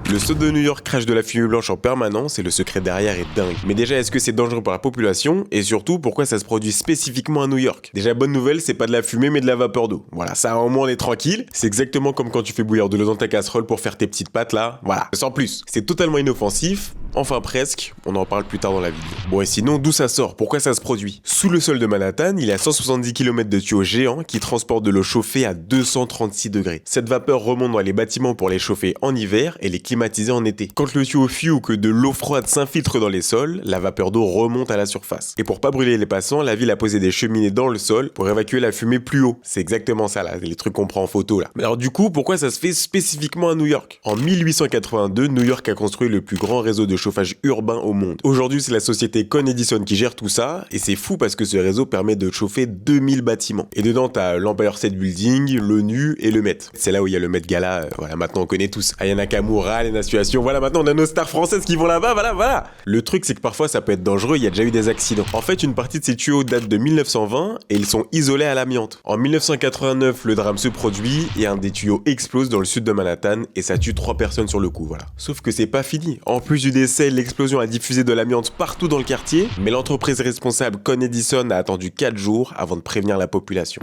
Le saut de New York crache de la fumée blanche en permanence et le secret derrière est dingue. Mais déjà, est-ce que c'est dangereux pour la population? Et surtout, pourquoi ça se produit spécifiquement à New York? Déjà, bonne nouvelle, c'est pas de la fumée mais de la vapeur d'eau. Voilà, ça au moins on est tranquille. C'est exactement comme quand tu fais bouillir de l'eau dans ta casserole pour faire tes petites pâtes là. Voilà, sans plus. C'est totalement inoffensif. Enfin presque, on en parle plus tard dans la vidéo. Bon et sinon, d'où ça sort? Pourquoi ça se produit? Sous le sol de Manhattan, il y a 170 km de tuyaux géants qui transportent de l'eau chauffée à 236 degrés. Cette vapeur remonte dans les bâtiments pour les chauffer en hiver et les climatiser en été. Quand le tuyau fuit ou que de l'eau froide s'infiltre dans les sols, la vapeur d'eau remonte à la surface. Et pour pas brûler les passants, la ville a posé des cheminées dans le sol pour évacuer la fumée plus haut. C'est exactement ça là, les trucs qu'on prend en photo là. Mais alors du coup, pourquoi ça se fait spécifiquement à New York? En 1882, New York a construit le plus grand réseau de chauffage urbain au monde. Aujourd'hui, c'est la société Con Edison qui gère tout ça, et c'est fou parce que ce réseau permet de chauffer 2000 bâtiments. Et dedans, t'as l'Empire State Building, l'ONU et le Met. C'est là où il y a le Met Gala, voilà, maintenant on connaît tous. Aya Nakamura, les Situation, voilà, maintenant on a nos stars françaises qui vont là-bas, voilà. Le truc, c'est que parfois ça peut être dangereux, il y a déjà eu des accidents. En fait, une partie de ces tuyaux date de 1920 et ils sont isolés à l'amiante. En 1989, le drame se produit et un des tuyaux explose dans le sud de Manhattan et ça tue 3 personnes sur le coup, voilà. Sauf que c'est pas fini. En plus du décès, l'explosion a diffusé de l'amiante partout dans le quartier, mais l'entreprise responsable Con Edison a attendu 4 jours avant de prévenir la population.